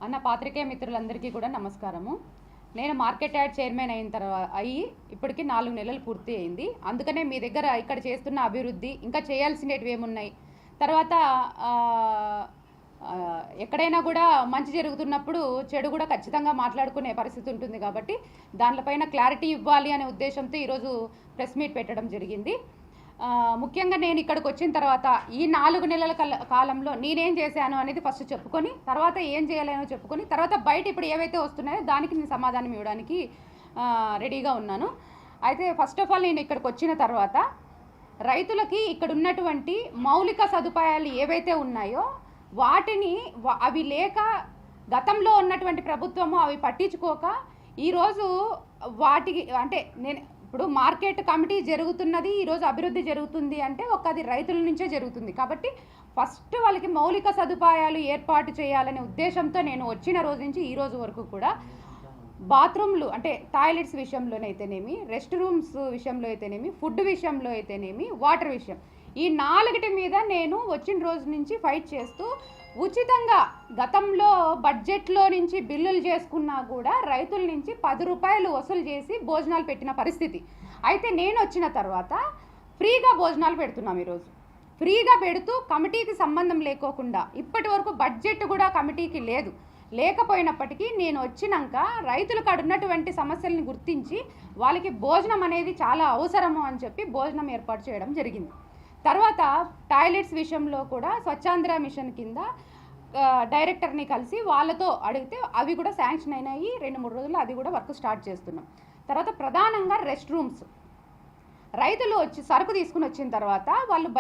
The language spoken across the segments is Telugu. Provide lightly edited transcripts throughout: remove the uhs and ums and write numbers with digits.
అన్న పాత్రికేయ మిత్రులందరికీ కూడా నమస్కారము. నేను మార్కెట్ యార్డ్ చైర్మన్ అయిన తర్వాత ఇప్పటికి 4 నెలలు పూర్తి అయింది. అందుకనే మీ దగ్గర ఇక్కడ చేస్తున్న అభివృద్ధి ఇంకా చేయాల్సినవి ఏమున్నాయి, తర్వాత ఎక్కడైనా కూడా మంచి జరుగుతున్నప్పుడు చెడు కూడా ఖచ్చితంగా మాట్లాడుకునే పరిస్థితి ఉంటుంది కాబట్టి దానిపైన క్లారిటీ ఇవ్వాలి అనే ఉద్దేశంతో ఈరోజు ప్రెస్ మీట్ పెట్టడం జరిగింది. ముఖ్యంగా నేను ఇక్కడికి వచ్చిన తర్వాత ఈ 4 నెలల కాలంలో నేనేం చేశాను అనేది ఫస్ట్ చెప్పుకొని తర్వాత ఏం చేయాలనో చెప్పుకొని తర్వాత బయట ఇప్పుడు ఏవైతే వస్తున్నాయో దానికి నేను సమాధానం ఇవ్వడానికి రెడీగా ఉన్నాను. అయితే ఫస్ట్ ఆఫ్ ఆల్ నేను ఇక్కడికి వచ్చిన తర్వాత రైతులకి ఇక్కడ ఉన్నటువంటి మౌలిక సదుపాయాలు ఏవైతే ఉన్నాయో వాటిని అవి లేక గతంలో ఉన్నటువంటి ప్రభుత్వము అవి పట్టించుకోక ఈరోజు వాటికి అంటే నేను ఇప్పుడు మార్కెట్ కమిటీ జరుగుతున్నది, ఈరోజు అభివృద్ధి జరుగుతుంది అంటే అది రైతుల నుంచే జరుగుతుంది. కాబట్టి ఫస్ట్ వాళ్ళకి మౌలిక సదుపాయాలు ఏర్పాటు చేయాలనే ఉద్దేశంతో నేను వచ్చిన రోజు నుంచి ఈ రోజు వరకు కూడా బాత్రూమ్లు అంటే టాయిలెట్స్ విషయంలోనైతేనేమి, రెస్ట్ రూమ్స్ విషయంలో అయితేనేమి, ఫుడ్ విషయంలో అయితేనేమి, వాటర్ విషయం, ఈ 4 మీద నేను వచ్చిన రోజు నుంచి ఫైట్ చేస్తూ ఉచితంగా గతంలో బడ్జెట్లో నుంచి బిల్లులు చేసుకున్నా కూడా రైతుల నుంచి 10 రూపాయలు వసూలు చేసి భోజనాలు పెట్టిన పరిస్థితి. అయితే నేను వచ్చిన తర్వాత ఫ్రీగా భోజనాలు పెడుతున్నాం. ఈరోజు ఫ్రీగా పెడుతూ కమిటీకి సంబంధం లేకోకుండా ఇప్పటి వరకు బడ్జెట్ కూడా కమిటీకి లేకపోయినప్పటికీ నేను వచ్చినాక రైతులు కాడున్నటువంటి సమస్యల్ని గుర్తించి వాళ్ళకి భోజనం అనేది చాలా అవసరము అని చెప్పి భోజనం ఏర్పాటు చేయడం జరిగింది. తర్వాత టాయిలెట్స్ విషయంలో కూడా స్వచ్ఛాంధ్ర మిషన్ కింద డైరెక్టర్ని కలిసి వాళ్ళతో అడిగితే అవి కూడా శాంక్షన్ అయినాయి. 2-3 రోజుల్లో అది కూడా వర్క్ స్టార్ట్ చేస్తున్నాం. తర్వాత ప్రధానంగా రెస్ట్ రూమ్స్ రైతులు వచ్చి సరుకు తీసుకుని వచ్చిన తర్వాత వాళ్ళు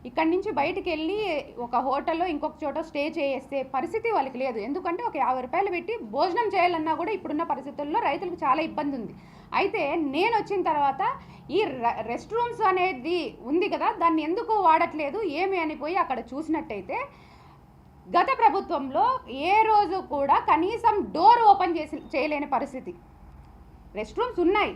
ఇక్కడి నుంచి బయటికి వెళ్ళి ఒక హోటల్లో ఇంకొక చోట స్టే చేసే పరిస్థితి వాళ్ళకి లేదు. ఎందుకంటే ఒక 50 రూపాయలు పెట్టి భోజనం చేయాలన్నా కూడా ఇప్పుడున్న పరిస్థితుల్లో రైతులకు చాలా ఇబ్బంది ఉంది. అయితే నేను వచ్చిన తర్వాత ఈ రెస్ట్ రూమ్స్ అనేది ఉంది కదా, దాన్ని ఎందుకు వాడట్లేదు ఏమి అనిపోయి అక్కడ చూసినట్టయితే గత ప్రభుత్వంలో ఏ రోజు కూడా కనీసం డోర్ ఓపెన్ చేయలేని పరిస్థితి. రెస్ట్ రూమ్స్ ఉన్నాయి,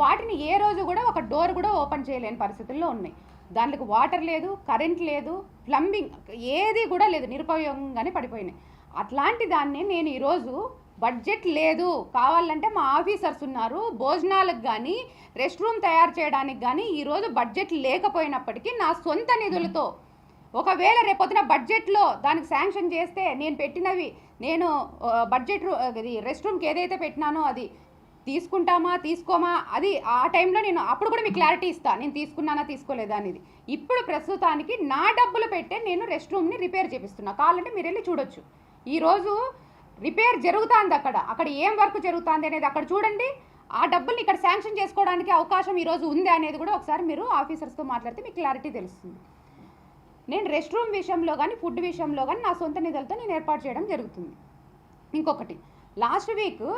వాటిని ఏ రోజు కూడా ఒక డోర్ కూడా ఓపెన్ చేయలేని పరిస్థితుల్లో ఉన్నాయి. దానికి వాటర్ లేదు, కరెంట్ లేదు, ప్లంబింగ్ ఏది కూడా లేదు, నిరుపయోగంగానే పడిపోయినాయి. అట్లాంటి దాన్ని నేను ఈరోజు బడ్జెట్ లేదు, కావాలంటే మా ఆఫీసర్స్ ఉన్నారు, భోజనాలకు కానీ రెస్ట్ రూమ్ తయారు చేయడానికి కానీ ఈరోజు బడ్జెట్ లేకపోయినప్పటికీ నా సొంత నిధులతో ఒకవేళ రేపొద్దున బడ్జెట్లో దానికి శాంక్షన్ చేస్తే నేను పెట్టినవి నేను బడ్జెట్ రెస్ట్ రూమ్కి ఏదైతే పెట్టినానో అది తీసుకుంటామా తీసుకోమా అది ఆ టైంలో నేను అప్పుడు కూడా మీకు క్లారిటీ ఇస్తాను, నేను తీసుకున్నానా తీసుకోలేదా అనేది. ఇప్పుడు ప్రస్తుతానికి నా డబ్బులు పెట్టే నేను రెస్ట్ రూమ్ని రిపేర్ చేపిస్తున్నా. కావాలంటే మీరు వెళ్ళి చూడొచ్చు. ఈరోజు రిపేర్ జరుగుతుంది, అక్కడ ఏం వర్క్ జరుగుతుంది అనేది అక్కడ చూడండి. ఆ డబ్బుల్ని ఇక్కడ శాంక్షన్ చేసుకోవడానికి అవకాశం ఈరోజు ఉంది అనేది కూడా ఒకసారి మీరు ఆఫీసర్స్తో మాట్లాడితే మీకు క్లారిటీ తెలుస్తుంది. నేను రెస్ట్ రూమ్ విషయంలో కానీ ఫుడ్ విషయంలో కానీ నా సొంత నిధులతో నేను ఏర్పాటు చేయడం జరుగుతుంది. ఇంకొకటి, లాస్ట్ వీక్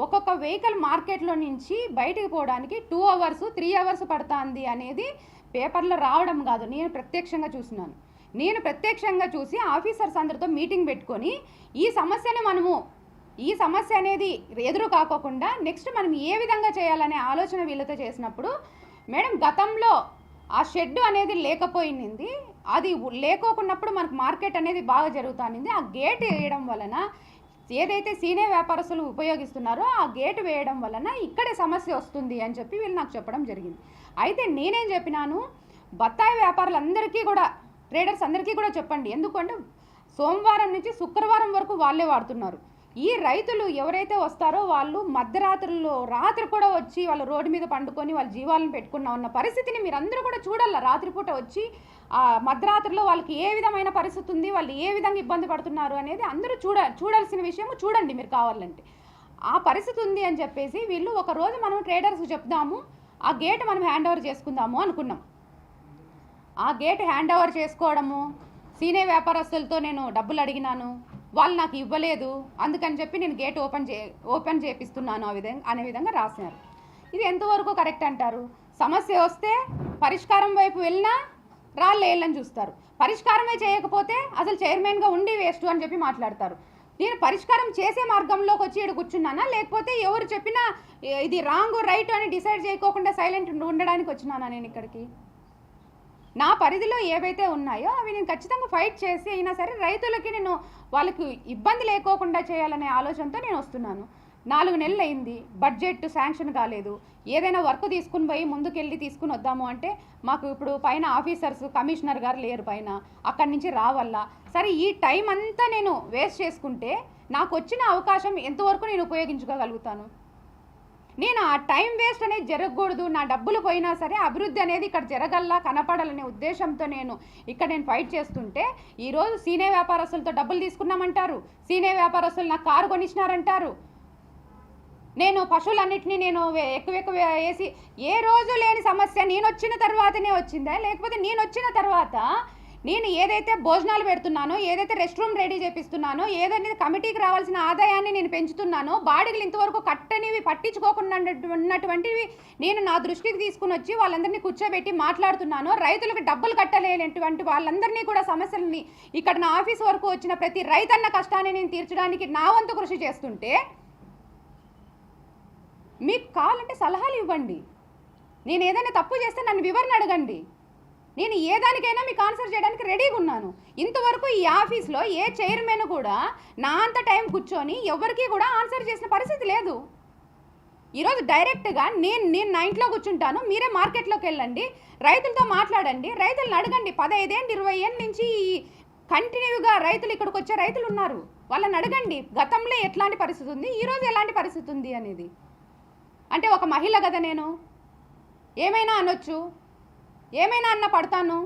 ఒక్కొక్క వెహికల్ మార్కెట్లో నుంచి బయటికి పోవడానికి 2 hours 3 hours పడుతుంది అనేది పేపర్లో రావడం కాదు, నేను ప్రత్యక్షంగా చూసినాను. నేను ప్రత్యక్షంగా చూసి ఆఫీసర్స్ అందరితో మీటింగ్ పెట్టుకొని ఈ సమస్య అనేది ఎదురు కాకోకుండా నెక్స్ట్ మనం ఏ విధంగా చేయాలనే ఆలోచన వీళ్ళతో చేసినప్పుడు, మేడం గతంలో ఆ షెడ్ అనేది లేకపోయింది, అది లేకోకున్నప్పుడు మనకు మార్కెట్ అనేది బాగా జరుగుతుంది. ఆ గేట్ వేయడం వలన ఏదైతే సీనియర్ వ్యాపారస్తులు ఉపయోగిస్తున్నారో ఆ గేటు వేయడం వలన ఇక్కడే సమస్య వస్తుంది అని చెప్పి వీళ్ళు నాకు చెప్పడం జరిగింది. అయితే నేనేం చెప్పినాను, బత్తాయి వ్యాపారులందరికీ కూడా ట్రేడర్స్ అందరికీ కూడా చెప్పండి, ఎందుకంటే సోమవారం నుంచి శుక్రవారం వరకు వాళ్ళే వాడుతున్నారు. ఈ రైతులు ఎవరైతే వస్తారో వాళ్ళు రాత్రి కూడా వచ్చి వాళ్ళ రోడ్డు మీద పండుకొని వాళ్ళ జీవాలను పెట్టుకున్న పరిస్థితిని మీరు అందరూ కూడా చూడాలి. రాత్రిపూట వచ్చి మధ్యరాత్రిలో వాళ్ళకి ఏ విధమైన పరిస్థితి ఉంది, వాళ్ళు ఏ విధంగా ఇబ్బంది పడుతున్నారు అనేది అందరూ చూడాల్సిన విషయము. చూడండి మీరు కావాలంటే ఆ పరిస్థితి ఉంది అని చెప్పేసి వీళ్ళు ఒకరోజు మనం ట్రేడర్స్కి చెప్దాము, ఆ గేట్ మనం హ్యాండ్ ఓవర్ చేసుకుందాము అనుకున్నాం. ఆ గేట్ హ్యాండ్ ఓవర్ చేసుకోవడము, సీనియర్ వ్యాపారస్తులతో నేను డబ్బులు అడిగినాను, వాళ్ళు నాకు ఇవ్వలేదు, అందుకని చెప్పి నేను గేట్ ఓపెన్ చేపిస్తున్నాను అనే విధంగా రాసినారు. ఇది ఎంతవరకు కరెక్ట్ అంటారు? సమస్య వస్తే పరిష్కారం వైపు వెళ్ళినా రాళ్ళేళ్ళని చూస్తారు, పరిష్కారమే చేయకపోతే అసలు చైర్మన్గా ఉండి వేస్ట్ అని చెప్పి మాట్లాడతారు. నేను పరిష్కారం చేసే మార్గంలోకి వచ్చి ఇక్కడ కూర్చున్నానా, లేకపోతే ఎవరు చెప్పినా ఇది రాంగ్ రైట్ అని డిసైడ్ చేయకోకుండా సైలెంట్ ఉండడానికి వచ్చినానా నేను ఇక్కడికి? నా పరిధిలో ఏవైతే ఉన్నాయో అవి నేను ఖచ్చితంగా ఫైట్ చేసి అయినా సరే రైతులకి నేను వాళ్ళకి ఇబ్బంది లేకోకుండా చేయాలనే ఆలోచనతో నేను వస్తున్నాను. 4 నెలలు అయింది, బడ్జెట్ శాంక్షన్ కాలేదు. ఏదైనా వర్క్ తీసుకుని పోయి ముందుకెళ్ళి తీసుకుని వద్దాము అంటే మాకు ఇప్పుడు పైన ఆఫీసర్స్ కమిషనర్ గారు లేరు పైన, అక్కడి నుంచి రావాలా. సరే ఈ టైం అంతా నేను వేస్ట్ చేసుకుంటే నాకు వచ్చిన అవకాశం ఎంతవరకు నేను ఉపయోగించుకోగలుగుతాను? నేను ఆ టైం వేస్ట్ అనేది జరగకూడదు, నా డబ్బులు పోయినా సరే అభివృద్ధి అనేది ఇక్కడ జరగల్లా కనపడాలనే ఉద్దేశంతో నేను ఫైట్ చేస్తుంటే ఈరోజు సీనే వ్యాపారస్తులతో డబ్బులు తీసుకున్నామంటారు, సీనే వ్యాపారస్తులు నాకు కారు కొనిచ్చినారంటారు. నేను పశువులన్నింటినీ నేను ఎక్కువ వేసి ఏ రోజు లేని సమస్య నేను వచ్చిన తర్వాతనే వచ్చిందా, లేకపోతే నేను వచ్చిన తర్వాత నేను ఏదైతే భోజనాలు పెడుతున్నానో, ఏదైతే రెస్ట్ రూమ్ రెడీ చేపిస్తున్నానో, ఏదైతే కమిటీకి రావాల్సిన ఆదాయాన్ని నేను పెంచుతున్నానో, బాడీలు ఇంతవరకు కట్టనివి పట్టించుకోకుండా ఉన్నటువంటివి నేను నా దృష్టికి తీసుకుని వచ్చి వాళ్ళందరినీ కూర్చోబెట్టి మాట్లాడుతున్నాను. రైతులకు డబ్బులు కట్టలేనటువంటి వాళ్ళందరినీ కూడా సమస్యలని ఇక్కడ నా ఆఫీస్ వరకు వచ్చిన ప్రతి రైతన్న కష్టాన్ని నేను తీర్చడానికి నా వంతు కృషి చేస్తుంటే మీకు కావాలంటే సలహాలు ఇవ్వండి. నేను ఏదైనా తప్పు చేస్తే నన్ను వివరణ అడగండి. నేను ఏ దానికైనా మీకు ఆన్సర్ చేయడానికి రెడీగా ఉన్నాను. ఇంతవరకు ఈ ఆఫీస్లో ఏ చైర్మన్ కూడా నా అంత టైం కూర్చొని ఎవరికి కూడా ఆన్సర్ చేసిన పరిస్థితి లేదు. ఈరోజు డైరెక్ట్గా నేను నా ఇంట్లో కూర్చుంటాను, మీరే మార్కెట్లోకి వెళ్ళండి, రైతులతో మాట్లాడండి, రైతులను అడగండి. 15 ఏళ్ళు 20 ఏళ్ళ నుంచి కంటిన్యూగా రైతులు ఇక్కడికి వచ్చే రైతులు ఉన్నారు, వాళ్ళని అడగండి గతంలో ఎట్లాంటి పరిస్థితి ఉంది, ఈరోజు ఎలాంటి పరిస్థితి ఉంది అనేది. అంటే ఒక మహిళ కదా, నేను ఏమైనా అనొచ్చు, ఏమైనా అన్న పడతాను.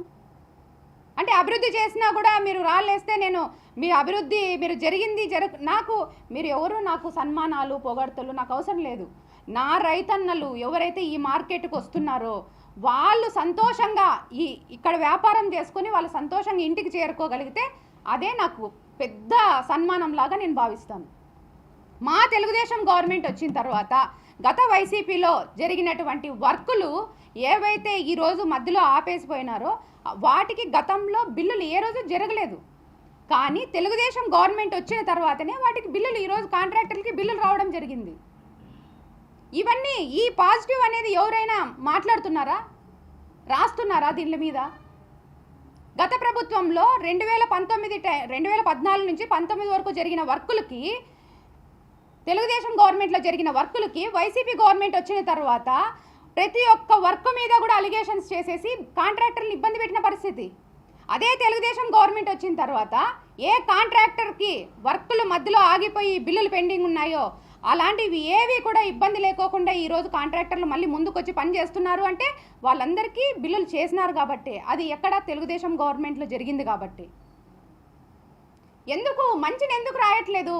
అంటే అభివృద్ధి చేసినా కూడా మీరు రాళ్ళేస్తే నేను మీ అభివృద్ధి మీరు జరిగింది నాకు మీరు ఎవరు నాకు సన్మానాలు పొగడ్తలు నాకు అవసరం లేదు. నా రైతన్నలు ఎవరైతే ఈ మార్కెట్కి వస్తున్నారో వాళ్ళు సంతోషంగా ఇక్కడ వ్యాపారం చేసుకొని వాళ్ళు సంతోషంగా ఇంటికి చేరుకోగలిగితే అదే నాకు పెద్ద సన్మానం లాగా నేను భావిస్తాను. మా తెలుగుదేశం గవర్నమెంట్ వచ్చిన తర్వాత గత వైసీపీలో జరిగినటువంటి వర్కులు ఏవైతే ఈరోజు మధ్యలో ఆపేసిపోయినారో వాటికి గతంలో బిల్లులు ఏ రోజు జరగలేదు. కానీ తెలుగుదేశం గవర్నమెంట్ వచ్చిన తర్వాతనే వాటికి బిల్లులు ఈరోజు కాంట్రాక్టర్లకి బిల్లులు రావడం జరిగింది. ఇవన్నీ ఈ పాజిటివ్ అనేది ఎవరైనా మాట్లాడుతున్నారా, రాస్తున్నారా దీని మీద? గత ప్రభుత్వంలో 2014 నుంచి 19 వరకు జరిగిన వర్కులకి, తెలుగుదేశం గవర్నమెంట్లో జరిగిన వర్కులకి వైసీపీ గవర్నమెంట్ వచ్చిన తర్వాత ప్రతి ఒక్క వర్క్ మీద కూడా అలిగేషన్స్ చేసేసి కాంట్రాక్టర్ని ఇబ్బంది పెట్టిన పరిస్థితి. అదే తెలుగుదేశం గవర్నమెంట్ వచ్చిన తర్వాత ఏ కాంట్రాక్టర్కి వర్కులు మధ్యలో ఆగిపోయి బిల్లులు పెండింగ్ ఉన్నాయో అలాంటివి ఏవి కూడా ఇబ్బంది లేకోకుండా ఈరోజు కాంట్రాక్టర్లు మళ్ళీ ముందుకు వచ్చి పని చేస్తున్నారు అంటే వాళ్ళందరికీ బిల్లులు చేసినారు కాబట్టి, అది ఎక్కడ తెలుగుదేశం గవర్నమెంట్లో జరిగింది కాబట్టి. ఎందుకు మంచిని ఎందుకు రాయట్లేదు,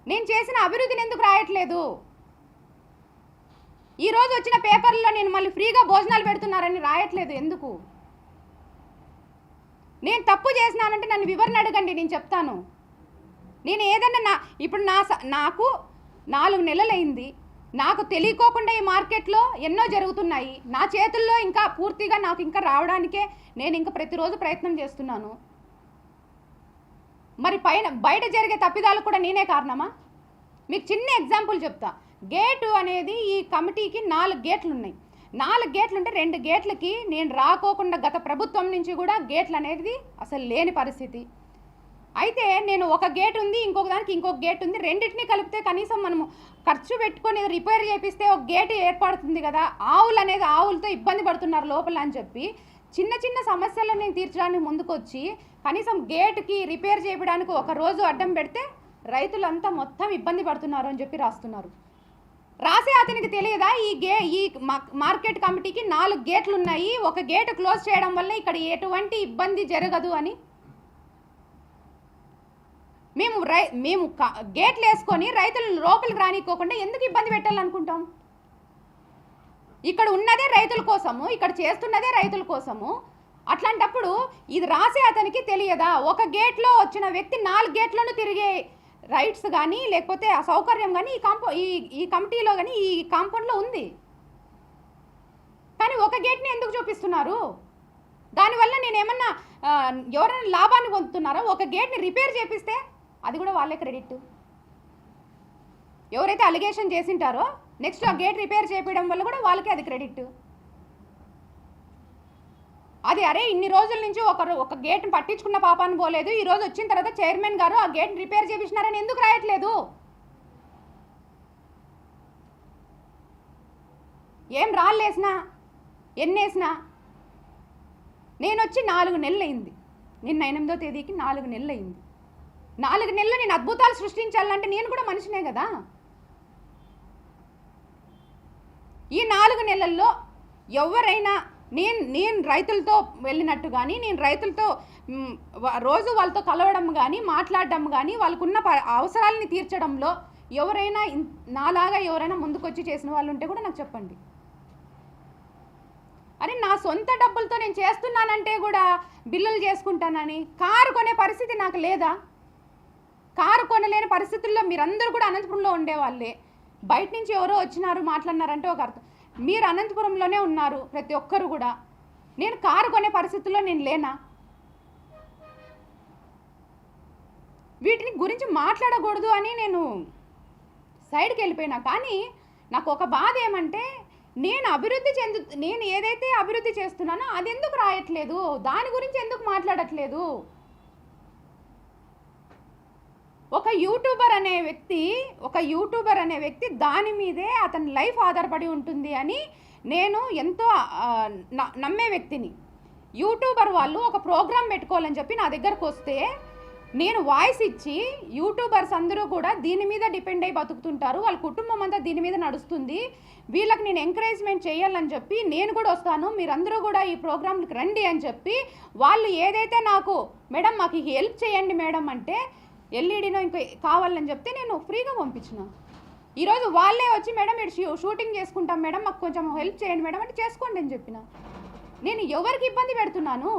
నేను చేసిన అభివృద్ధిని ఎందుకు రాయట్లేదు? ఈరోజు వచ్చిన పేపర్లో నేను మళ్ళీ ఫ్రీగా భోజనాలు పెడుతున్నారని రాయట్లేదు ఎందుకు? నేను తప్పు చేసినానంటే నన్ను వివరణ అడగండి, నేను చెప్తాను. నేను ఏదన్నా ఇప్పుడు నాకు 4 నెలలైంది, నాకు తెలియకోకుండా ఈ మార్కెట్లో ఎన్నో జరుగుతున్నాయి. నా చేతుల్లో ఇంకా పూర్తిగా నాకు ఇంకా రావడానికే నేను ఇంకా ప్రతిరోజు ప్రయత్నం చేస్తున్నాను. మరి బయట జరిగే తప్పిదాలు కూడా నేనే కారణమా? మీకు చిన్న ఎగ్జాంపుల్ చెప్తా. గేటు అనేది ఈ కమిటీకి 4 గేట్లు ఉన్నాయి. 4 గేట్లు ఉంటే 2 గేట్లకి నేను రాకోకుండా గత ప్రభుత్వం నుంచి కూడా గేట్లు అనేది అసలు లేని పరిస్థితి. అయితే నేను ఒక గేట్ ఉంది, ఇంకొక దానికి ఇంకొక గేట్ ఉంది, రెండింటినీ కలిపితే కనీసం మనము ఖర్చు పెట్టుకొని రిపేర్ చేపిస్తే ఒక గేటు ఏర్పడుతుంది కదా. ఆవులతో ఇబ్బంది పడుతున్నారు లోపల అని చెప్పి చిన్న చిన్న సమస్యలను తీర్చడానికి ముందుకొచ్చి కనీసం గేటుకి రిపేర్ చేయడానికి ఒక రోజు అడ్డం పెడితే రైతులంతా మొత్తం ఇబ్బంది పడుతున్నారు అని చెప్పి రాస్తున్నారు. రాసే అతనికి తెలియదా ఈ మార్కెట్ కమిటీకి 4 గేట్లు ఉన్నాయి, ఒక గేటు క్లోజ్ చేయడం వల్ల ఇక్కడ ఎటువంటి ఇబ్బంది జరగదు అని? మేము గేట్లు వేసుకొని రైతులను లోపలికి రానికోకుండా ఎందుకు ఇబ్బంది పెట్టాలనుకుంటాం? ఇక్కడ ఉన్నదే రైతుల కోసము, ఇక్కడ చేస్తున్నదే రైతుల కోసము. అట్లాంటప్పుడు ఇది రాసే అతనికి తెలియదా? ఒక గేట్లో వచ్చిన వ్యక్తి 4 గేట్లను తిరిగే రైట్స్ కానీ లేకపోతే ఆ సౌకర్యం కానీ ఈ కమిటీలో కానీ ఈ కాంపౌండ్లో ఉంది. కానీ ఒక గేట్ని ఎందుకు చూపిస్తున్నారు? దానివల్ల నేనేమన్నా ఎవరైనా లాభాన్ని పొందుతున్నారా? ఒక గేట్ని రిపేర్ చేపిస్తే అది కూడా వాళ్ళే క్రెడిట్. ఎవరైతే అలిగేషన్ చేసింటారో నెక్స్ట్ ఆ గేట్ రిపేర్ చేయడం వల్ల కూడా వాళ్ళకే అది క్రెడిట్. అది అరే ఇన్ని రోజుల నుంచి ఒక గేట్ని పట్టించుకున్న పాపాన్ని పోలేదు, ఈరోజు వచ్చిన తర్వాత చైర్మన్ గారు ఆ గేట్ని రిపేర్ చేయించినారని ఎందుకు రాయట్లేదు? ఏం రాళ్ళేసినా ఎన్నేసినా నేను వచ్చి 4 నెలలు అయింది. నిన్న 8వ తేదీకి 4 నెలలు అయింది. 4 నెలలు నేను అద్భుతాలు సృష్టించాలంటే నేను కూడా మనిషినే కదా. ఈ 4 నెలల్లో ఎవరైనా నేను రైతులతో వెళ్ళినట్టు కానీ, నేను రైతులతో రోజు వాళ్ళతో కలవడం కానీ, మాట్లాడడం కానీ, వాళ్ళకున్న అవసరాలని తీర్చడంలో ఎవరైనా నాలాగా ఎవరైనా ముందుకొచ్చి చేసిన వాళ్ళు ఉంటే కూడా నాకు చెప్పండి. అరే నా సొంత డబ్బులతో నేను చేస్తున్నానంటే కూడా బిల్లులు చేసుకుంటానని కారు కొనే పరిస్థితి నాకు లేదా? కారు కొనలేని పరిస్థితుల్లో మీరందరూ కూడా అనంతపురంలో ఉండేవాళ్ళే. బయట నుంచి ఎవరో వచ్చినారు మాట్లాడినారంటే ఒక అర్థం. మీరు అనంతపురంలోనే ఉన్నారు ప్రతి ఒక్కరు కూడా. నేను కారు కొనే పరిస్థితుల్లో నేను లేనా? వీటిని గురించి మాట్లాడకూడదు అని నేను సైడ్కి వెళ్ళిపోయినా. కానీ నాకు ఒక బాధ ఏమంటే నేను ఏదైతే అభివృద్ధి చేస్తున్నానో అది ఎందుకు రాయట్లేదు? దాని గురించి ఎందుకు మాట్లాడట్లేదు? ఒక యూట్యూబర్ అనే వ్యక్తి దాని మీదే అతని లైఫ్ ఆధారపడి ఉంటుంది అని నేను ఎంతో నమ్మే వ్యక్తిని. యూట్యూబర్ వాళ్ళు ఒక ప్రోగ్రాం పెట్టుకోవాలని చెప్పి నా దగ్గరకు వస్తే నేను వాయిస్ ఇచ్చి, యూట్యూబర్స్ అందరూ కూడా దీని మీద డిపెండ్ అయ్యి బతుకుతుంటారు, వాళ్ళ కుటుంబం అంతా దీని మీద నడుస్తుంది, వీళ్ళకి నేను ఎంకరేజ్మెంట్ చేయాలని చెప్పి నేను కూడా వస్తాను, మీరందరూ కూడా ఈ ప్రోగ్రాంకి రండి అని చెప్పి వాళ్ళు ఏదైతే నాకు మేడం మాకు హెల్ప్ చేయండి మేడం అంటే ఎల్ఈడీనో ఇంకా కావాలని చెప్తే నేను ఫ్రీగా పంపించిన. ఈరోజు వాళ్ళే వచ్చి మేడం ఇటు షూటింగ్ చేసుకుంటాం మేడం మాకు కొంచెం హెల్ప్ చేయండి మేడం అంటే చేసుకోండి అని చెప్పిన. నేను ఎవరికి ఇబ్బంది పెడుతున్నాను?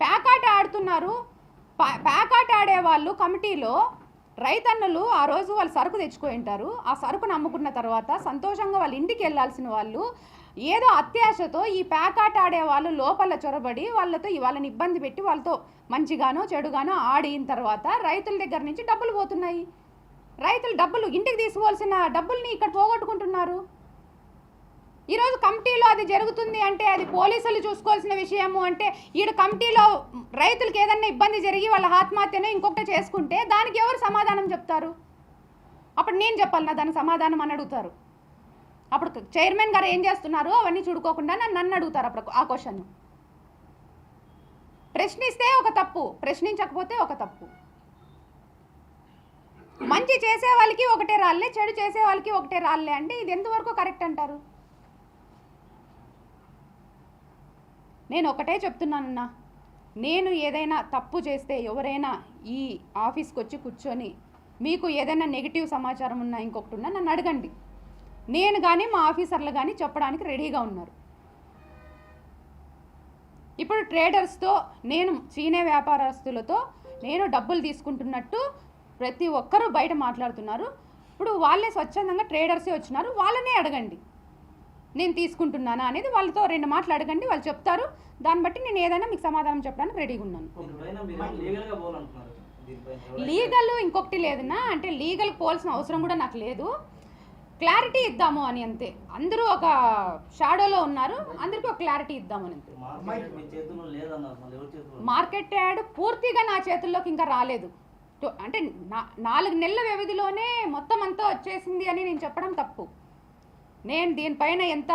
ప్యాకాట ఆడుతున్నారు. ప్యాకాట ఆడేవాళ్ళు కమిటీలో రైతన్నలు ఆ రోజు వాళ్ళు సరుకు తెచ్చుకొని ఉంటారు. ఆ సరుకును అమ్ముకున్న తర్వాత సంతోషంగా వాళ్ళ ఇంటికి వెళ్ళాల్సిన వాళ్ళు ఏదో అత్యాశతో ఈ ప్యాకాట ఆడే వాళ్ళు లోపల చొరబడి వాళ్ళని ఇబ్బంది పెట్టి వాళ్ళతో మంచిగానో చెడుగానో ఆడిన తర్వాత రైతుల దగ్గర నుంచి డబ్బులు పోతున్నాయి. రైతులు డబ్బులు ఇంటికి తీసుకోవాల్సిన డబ్బుల్ని ఇక్కడ పోగొట్టుకుంటున్నారు. ఈరోజు కమిటీలో అది జరుగుతుంది అంటే అది పోలీసులు చూసుకోవాల్సిన విషయము. అంటే ఈడ కమిటీలో రైతులకు ఏదన్నా ఇబ్బంది జరిగి వాళ్ళ ఆత్మహత్యను ఇంకొకటి చేసుకుంటే దానికి ఎవరు సమాధానం చెప్తారు? అప్పుడు నేను చెప్పాలి దానికి సమాధానం అని అడుగుతారు. అప్పుడు చైర్మన్ గారు ఏం చేస్తున్నారు అవన్నీ చూడుకోకుండా నన్ను అడుగుతారు అప్పుడు ఆ క్వశ్చన్. ప్రశ్నిస్తే ఒక తప్పు, ప్రశ్నించకపోతే ఒక తప్పు. మంచి చేసే వాళ్ళకి ఒకటే రాళ్ళే, చెడు చేసే వాళ్ళకి ఒకటే రాళ్ళే అంటే ఇది ఎంతవరకు కరెక్ట్ అంటారు? నేను ఒకటే చెప్తున్నానన్నా, నేను ఏదైనా తప్పు చేస్తే ఎవరైనా ఈ ఆఫీస్కి వచ్చి కూర్చొని మీకు ఏదైనా నెగిటివ్ సమాచారం ఉన్నా ఇంకొకటి ఉన్నా నన్ను అడగండి. నేను కానీ మా ఆఫీసర్లు కానీ చెప్పడానికి రెడీగా ఉన్నారు. ఇప్పుడు ట్రేడర్స్తో నేను చీనే వ్యాపారస్తులతో నేను డబ్బులు తీసుకుంటున్నట్టు ప్రతి ఒక్కరూ బయట మాట్లాడుతున్నారు. ఇప్పుడు వాళ్ళే స్వచ్ఛందంగా ట్రేడర్సే వచ్చినారు, వాళ్ళనే అడగండి నేను తీసుకుంటున్నానా అనేది. వాళ్ళతో 2 మాటలు అడగండి, వాళ్ళు చెప్తారు. దాన్ని బట్టి నేను ఏదైనా మీకు సమాధానం చెప్పడానికి రెడీగా ఉన్నాను. లీగల్ ఇంకొకటి లేదన్నా, అంటే లీగల్ పోవాల్సిన అవసరం కూడా నాకు లేదు. క్లారిటీ ఇద్దాము అని అంతే. అందరూ ఒక షాడోలో ఉన్నారు, అందరికీ ఒక క్లారిటీ ఇద్దామని అంతే. మార్కెట్ యాడ్ పూర్తిగా నా చేతుల్లోకి ఇంకా రాలేదు. అంటే 4 నెలల వ్యవధిలోనే మొత్తం అంతా వచ్చేసింది అని నేను చెప్పడం తప్పు. నేను దీనిపైన ఎంత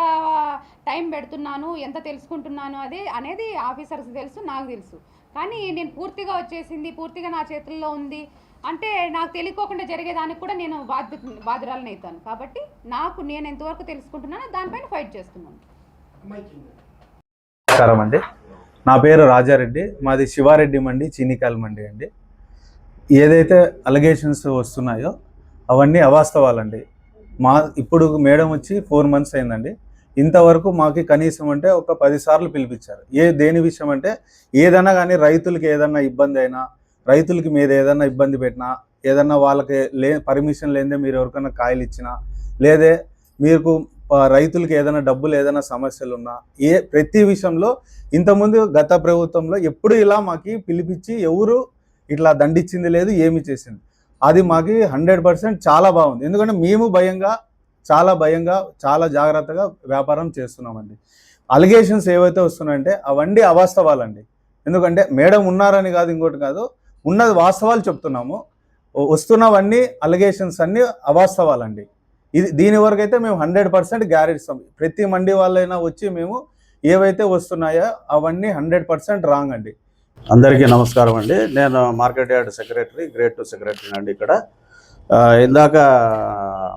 టైం పెడుతున్నాను, ఎంత తెలుసుకుంటున్నాను అనేది ఆఫీసర్స్ తెలుసు, నాకు తెలుసు. కానీ నేను పూర్తిగా వచ్చేసింది, పూర్తిగా నా చేతుల్లో ఉంది అంటే నాకు తెలియకోకుండా జరిగేదానికి కూడా నేను బాధ్యురాలని అవుతాను. కాబట్టి నేను ఎంతవరకు తెలుసుకుంటున్నానో దానిపైన ఫైట్ చేస్తున్నాను. నమస్కారం అండి, నా పేరు రాజారెడ్డి, మాది శివారెడ్డి మండి, చీనికాయల మండి అండి. ఏదైతే అలిగేషన్స్ వస్తున్నాయో అవన్నీ అవాస్తవాలండి. ఇప్పుడు మేడం వచ్చి 4 months అయిందండి. ఇంతవరకు మాకు కనీసం అంటే ఒక 10 సార్లు పిలిపించారు. దేని విషయం అంటే ఏదైనా కానీ రైతులకి ఏదన్నా ఇబ్బంది అయినా, రైతులకి మీద ఏదన్నా ఇబ్బంది పెట్టినా, ఏదన్నా వాళ్ళకి పర్మిషన్ లేదే మీరు ఎవరికైనా కాయలు ఇచ్చినా, లేదే మీకు రైతులకి ఏదైనా డబ్బులు ఏదైనా సమస్యలు ఉన్నా, ప్రతి విషయంలో ఇంతకుముందు గత ప్రభుత్వంలో ఎప్పుడు ఇలా మాకు పిలిపించి ఎవరు ఇట్లా దండించింది లేదు, ఏమి చేసింది. అది మాకు 100% చాలా బాగుంది. ఎందుకంటే మేము చాలా భయంగా చాలా జాగ్రత్తగా వ్యాపారం చేస్తున్నామండి. అలిగేషన్స్ ఏవైతే వస్తున్నాయంటే అవన్నీ అవాస్తవాలండి. ఎందుకంటే మేడం ఉన్నారని కాదు, ఇంకోటి కాదు, ఉన్నది వాస్తవాలు చెప్తున్నాము. వస్తున్నవన్నీ అలిగేషన్స్ అన్నీ అవాస్తవాలండి. దీని వరకు అయితే మేము 100% గ్యారెంటీ ఇస్తాం. ప్రతి మండి వాళ్ళైనా వచ్చి మేము ఏవైతే వస్తున్నాయో అవన్నీ 100% రాంగ్ అండి. అందరికీ నమస్కారం అండి. నేను market yard secretary, grade 2 secretary అండి ఇక్కడ. ఇందాక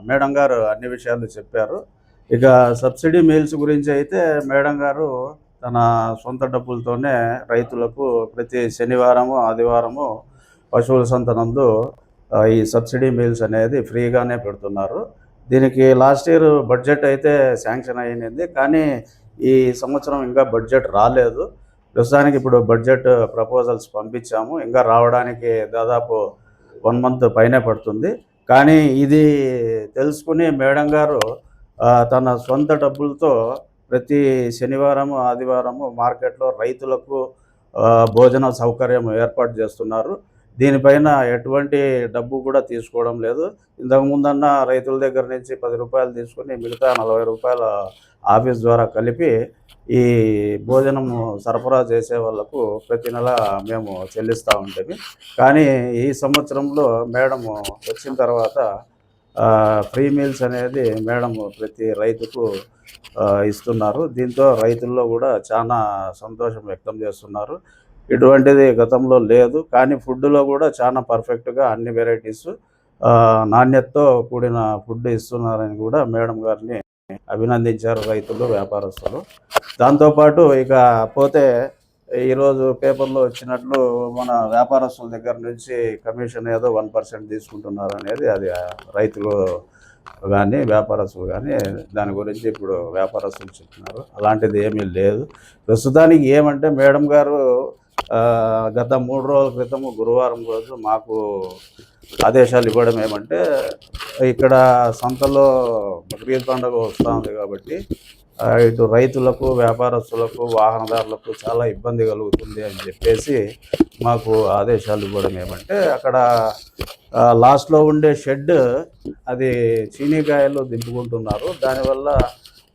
మేడం గారు అన్ని విషయాలు చెప్పారు. ఇక సబ్సిడీ మీల్స్ గురించి అయితే మేడం గారు తన సొంత డబ్బులతోనే రైతులకు ప్రతి శనివారము ఆదివారము పశువుల సంత నందు ఈ సబ్సిడీ మీల్స్ అనేది ఫ్రీగానే పెడుతున్నారు. దీనికి లాస్ట్ ఇయర్ బడ్జెట్ అయితే శాంక్షన్ అయ్యింది, కానీ ఈ సంవత్సరం ఇంకా బడ్జెట్ రాలేదు. ప్రస్తుతానికి ఇప్పుడు బడ్జెట్ ప్రపోజల్స్ పంపించాము, ఇంకా రావడానికి దాదాపు 1 మంత్ పైనే పడుతుంది. కానీ ఇది తెలుసుకుని మేడం గారు తన సొంత డబ్బులతో ప్రతి శనివారము ఆదివారము మార్కెట్లో రైతులకు భోజన సౌకర్యం ఏర్పాటు చేస్తున్నారు. దీనిపైన ఎటువంటి డబ్బు కూడా తీసుకోవడం లేదు. ఇంతకుముందన్న రైతుల దగ్గర నుంచి 10 రూపాయలు తీసుకుని మిగతా 40 రూపాయల ఆఫీస్ ద్వారా కలిపి ఈ భోజనం సరఫరా చేసే వాళ్ళకు ప్రతి నెల మేము చెల్లిస్తూ ఉంటుంది. కానీ ఈ సంవత్సరంలో మేడం వచ్చిన తర్వాత ఫ్రీ మీల్స్ అనేది మేడం ప్రతి రైతుకు ఇస్తున్నారు. దీంతో రైతుల్లో కూడా చాలా సంతోషం వ్యక్తం చేస్తున్నారు. ఇటువంటిది గతంలో లేదు, కానీ ఫుడ్లో కూడా చాలా పర్ఫెక్ట్గా అన్ని వెరైటీస్ నాణ్యతతో కూడిన ఫుడ్ ఇస్తున్నారని కూడా మేడం గారిని అభినందించారు రైతులు, వ్యాపారస్తులు. దాంతోపాటు ఇక పోతే ఈరోజు పేపర్లో వచ్చినట్లు మన వ్యాపారస్తుల దగ్గర నుంచి కమిషన్ ఏదో 1% తీసుకుంటున్నారు అనేది, అది రైతులు కానీ వ్యాపారస్తులు కానీ దాని గురించి ఇప్పుడు వ్యాపారస్తులు చెప్తున్నారు. అలాంటిది ఏమీ లేదు. ప్రస్తుతానికి ఏమంటే మేడం గారు గత 3 రోజుల క్రితం గురువారం రోజు మాకు ఆదేశాలు ఇవ్వడం ఏమంటే, ఇక్కడ సంతలో బక్రీద్ పండుగ వస్తుంది కాబట్టి ఇటు రైతులకు, వ్యాపారస్తులకు, వాహనదారులకు చాలా ఇబ్బంది కలుగుతుంది అని చెప్పేసి మాకు ఆదేశాలు ఇవ్వడం ఏమంటే, అక్కడ లాస్ట్లో ఉండే షెడ్ అది చీనీకాయలు దింపుకుంటున్నారు. దానివల్ల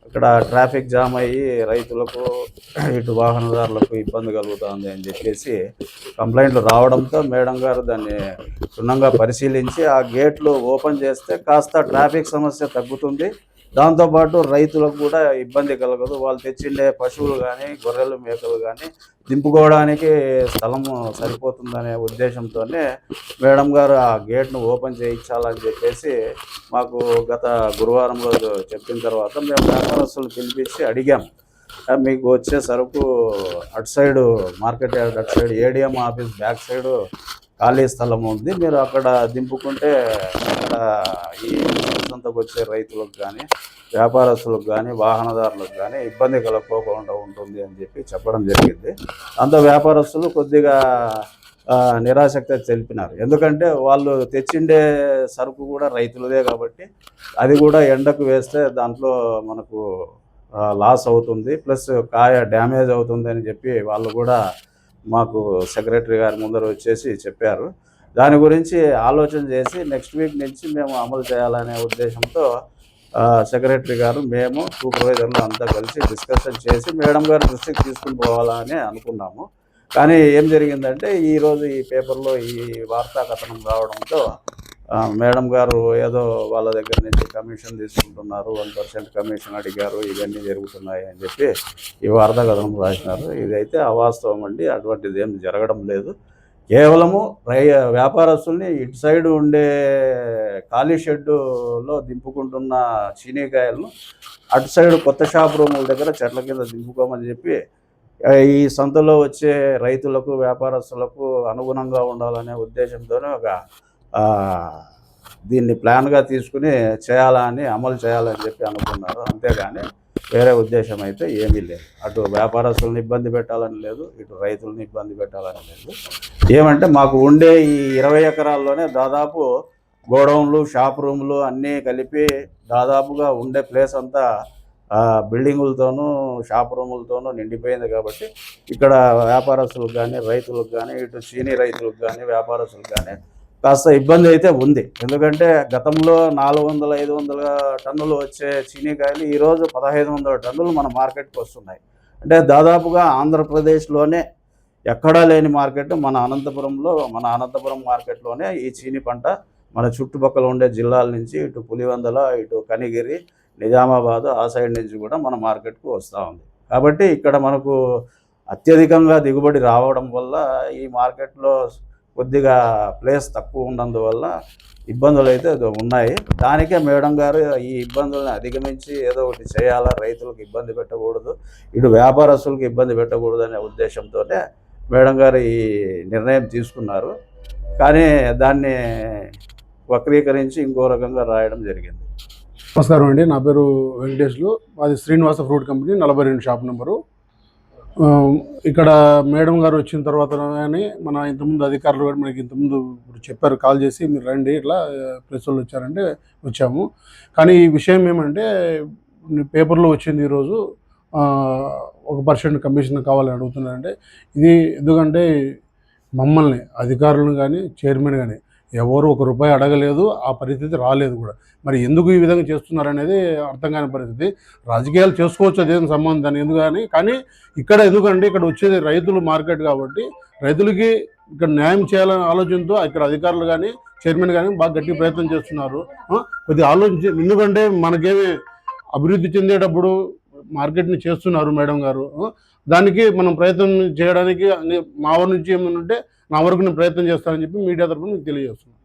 ఇక్కడ ట్రాఫిక్ జామ్ అయ్యి రైతులకు ఇటు వాహనదారులకు ఇబ్బంది కలుగుతుంది అని చెప్పేసి కంప్లైంట్లు రావడంతో మేడం గారు దాన్ని క్షుణ్ణంగా పరిశీలించి ఆ గేట్లు ఓపెన్ చేస్తే కాస్త ట్రాఫిక్ సమస్య తగ్గుతుంది, దాంతోపాటు రైతులకు కూడా ఇబ్బంది కలగదు. వాళ్ళు తెచ్చిండే పశువులు కానీ గొర్రెలు మేకలు కానీ దింపుకోవడానికి స్థలం సరిపోతుందనే ఉద్దేశంతోనే మేడం గారు ఆ గేట్ను ఓపెన్ చేయించాలని చెప్పేసి మాకు గత గురువారం రోజు చెప్పిన తర్వాత మేము వ్యాపారస్తులు పిలిపించి అడిగాము, మీకు వచ్చే సరుకు అటు సైడు మార్కెట్ యార్డ్ అటు side ATM office back side ఖాళీ స్థలం ఉంది, మీరు అక్కడ దింపుకుంటే అక్కడ ఈ సంతకు వచ్చే రైతులకు కానీ వ్యాపారస్తులకు కానీ వాహనదారులకు కానీ ఇబ్బంది కలగకోకుండా ఉంటుంది అని చెప్పి చెప్పడం జరిగింది. దాంతో వ్యాపారస్తులు కొద్దిగా నిరాసక్తి తెలిపినారు. ఎందుకంటే వాళ్ళు తెచ్చిండే సరుకు కూడా రైతులదే కాబట్టి అది కూడా ఎండకు వేస్తే దాంట్లో మనకు లాస్ అవుతుంది, ప్లస్ కాయ డ్యామేజ్ అవుతుంది అని చెప్పి వాళ్ళు కూడా మాకు సెక్రటరీ గారి ముందర వచ్చేసి చెప్పారు. దాని గురించి ఆలోచన చేసి నెక్స్ట్ వీక్ నుంచి మేము అమలు చేయాలనే ఉద్దేశంతో సెక్రటరీ గారు, మేము, సూపర్వైజర్లు అంతా కలిసి డిస్కషన్ చేసి మేడం గారి దృష్టికి తీసుకుని పోవాలని అనుకున్నాము. కానీ ఏం జరిగిందంటే ఈరోజు ఈ పేపర్లో ఈ వార్తా కథనం రావడంతో మేడం గారు ఏదో వాళ్ళ దగ్గర నుంచి కమిషన్ తీసుకుంటున్నారు, 1% కమిషన్ అడిగారు, ఇవన్నీ జరుగుతున్నాయి అని చెప్పి ఈ వార్తా కథనం రాసినారు. ఇదైతే అవాస్తవం అండి, అటువంటిది ఏం జరగడం లేదు. కేవలము వ్యాపారస్తుల్ని ఇటు సైడ్ ఉండే ఖాళీ షెడ్డులో దింపుకుంటున్న చీనీకాయలను అటు సైడ్ కొత్త షాప్ రూముల దగ్గర చెట్ల కింద దింపుకోమని చెప్పి ఈ సంతలో వచ్చే రైతులకు వ్యాపారస్తులకు అనుగుణంగా ఉండాలనే ఉద్దేశంతోనే ఒక దీన్ని ప్లాన్గా తీసుకుని చేయాలని, అమలు చేయాలని చెప్పి అనుకున్నారు. అంతేగాని వేరే ఉద్దేశం అయితే ఏమీ లేదు. అటు వ్యాపారస్తులను ఇబ్బంది పెట్టాలని లేదు, ఇటు రైతులను ఇబ్బంది పెట్టాలని లేదు. ఏమంటే మాకు ఉండే ఈ 20 ఎకరాల్లోనే దాదాపు గోడౌన్లు, షాప్ రూములు అన్నీ కలిపి దాదాపుగా ఉండే ప్లేస్ అంతా బిల్డింగులతోనూ షాప్ రూములతోనూ నిండిపోయింది. కాబట్టి ఇక్కడ వ్యాపారస్తులకు కానీ రైతులకు కానీ ఇటు చీనీ రైతులకు కానీ వ్యాపారస్తులకు కానీ కాస్త ఇబ్బంది అయితే ఉంది. ఎందుకంటే గతంలో 400-500 టన్నులు వచ్చే చీనీకాయలు ఈరోజు 1500 టన్నులు మన మార్కెట్కి వస్తున్నాయి. అంటే దాదాపుగా ఆంధ్రప్రదేశ్లోనే ఎక్కడా లేని మార్కెట్ మన అనంతపురం మార్కెట్లోనే ఈ చీనీ పంట మన చుట్టుపక్కల ఉండే జిల్లాల నుంచి ఇటు పులివెందుల, ఇటు కనిగిరి, నిజామాబాద్ ఆ సైడ్ నుంచి కూడా మన మార్కెట్కు వస్తూ ఉంది. కాబట్టి ఇక్కడ మనకు అత్యధికంగా దిగుబడి రావడం వల్ల ఈ మార్కెట్లో కొద్దిగా ప్లేస్ తక్కువ ఉన్నందువల్ల ఇబ్బందులు అయితే ఉన్నాయి. దానికే మేడం గారు ఈ ఇబ్బందులను అధిగమించి ఏదో ఒకటి చేయాలా, రైతులకు ఇబ్బంది పెట్టకూడదు, ఇటు వ్యాపారస్తులకు ఇబ్బంది పెట్టకూడదు అనే ఉద్దేశంతోనే మేడం గారు ఈ నిర్ణయం తీసుకున్నారు. కానీ దాన్ని వక్రీకరించి ఇంకో రకంగా రాయడం జరిగింది. నమస్కారం అండి, నా పేరు వెంకటేష్లు. మాది Srinivasa fruit company 42 shop number. ఇక్కడ మేడం గారు వచ్చిన తర్వాత కానీ మన ఇంతకుముందు అధికారులు కూడా మనకి ఇంతకుముందు ఇప్పుడు చెప్పారు, కాల్ చేసి మీరు రండి ఇట్లా ప్రెస్ వాళ్ళు వచ్చారంటే వచ్చాము. కానీ ఈ విషయం ఏమంటే పేపర్లో వచ్చింది ఈరోజు 1% కమిషన్ కావాలని అడుగుతున్నారంటే ఇది ఎందుకంటే మమ్మల్ని అధికారులను కానీ చైర్మన్ కానీ ఎవరు ₹1 అడగలేదు, ఆ పరిస్థితి రాలేదు కూడా. మరి ఎందుకు ఈ విధంగా చేస్తున్నారనేది అర్థం కాని పరిస్థితి. రాజకీయాలు చేసుకోవచ్చు, అదేం సంబంధం దాన్ని ఎందుకు కానీ ఇక్కడ ఎందుకంటే ఇక్కడ వచ్చేది రైతులు మార్కెట్ కాబట్టి రైతులకి ఇక్కడ న్యాయం చేయాలనే ఆలోచనతో ఇక్కడ అధికారులు కానీ చైర్మన్ కానీ బాగా గట్టి ప్రయత్నం చేస్తున్నారు. కొద్దిగా ఆలోచించి, ఎందుకంటే మనకేమి అభివృద్ధి చెందేటప్పుడు మార్కెట్ని చేస్తున్నారు మేడం గారు. దానికి మనం ప్రయత్నం చేయడానికి మా ఊరి నుంచి ఏమన్నంటే నా వరకు నేను ప్రయత్నం చేస్తానని చెప్పి మీడియా తరఫున మీకు తెలియజేస్తున్నాను.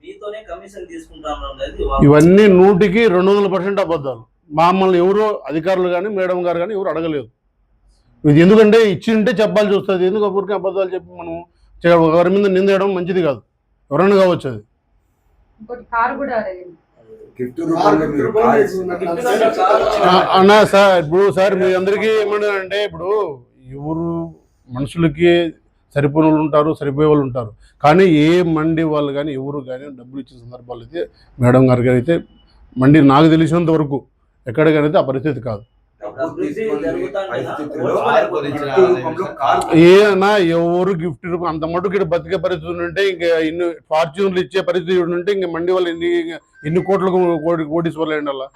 ఇవన్నీ 100% అబద్ధాలు. మమ్మల్ని ఎవరు అధికారులు కానీ మేడం గారు కానీ ఎవరు అడగలేదు. ఇది ఎందుకంటే ఇచ్చింటే చెప్పాల్సి వస్తుంది. ఎందుకు ఊరికే అబద్ధాలు చెప్పి మనం ఎవరి మీద నిందేయడం మంచిది కాదు. ఎవరైనా కావచ్చు అది. అన్నా సార్, ఇప్పుడు సార్ మీ అందరికీ ఏమంటారంటే ఇప్పుడు ఎవరు మనుషులకి సరిపోయిన వాళ్ళు ఉంటారు, సరిపోయే వాళ్ళు ఉంటారు. కానీ ఏ మండి వాళ్ళు కానీ ఎవరు కానీ డబ్బులు ఇచ్చిన సందర్భాలు అయితే మేడం గారికి అయితే మండి నాకు తెలిసినంత వరకు ఎక్కడికైనా ఆ పరిస్థితి కాదు. ఏనా ఎవరు గిఫ్ట్ అంత మటుకు ఇక్కడ బతికే పరిస్థితి ఉంటే ఇంకా ఇన్ని ఫార్చ్యూన్లు ఇచ్చే పరిస్థితి ఉంటే ఇంకా మండి వాళ్ళు ఎన్ని కోట్లకు కోటీశ్వర్లు అయ్యండి అలా.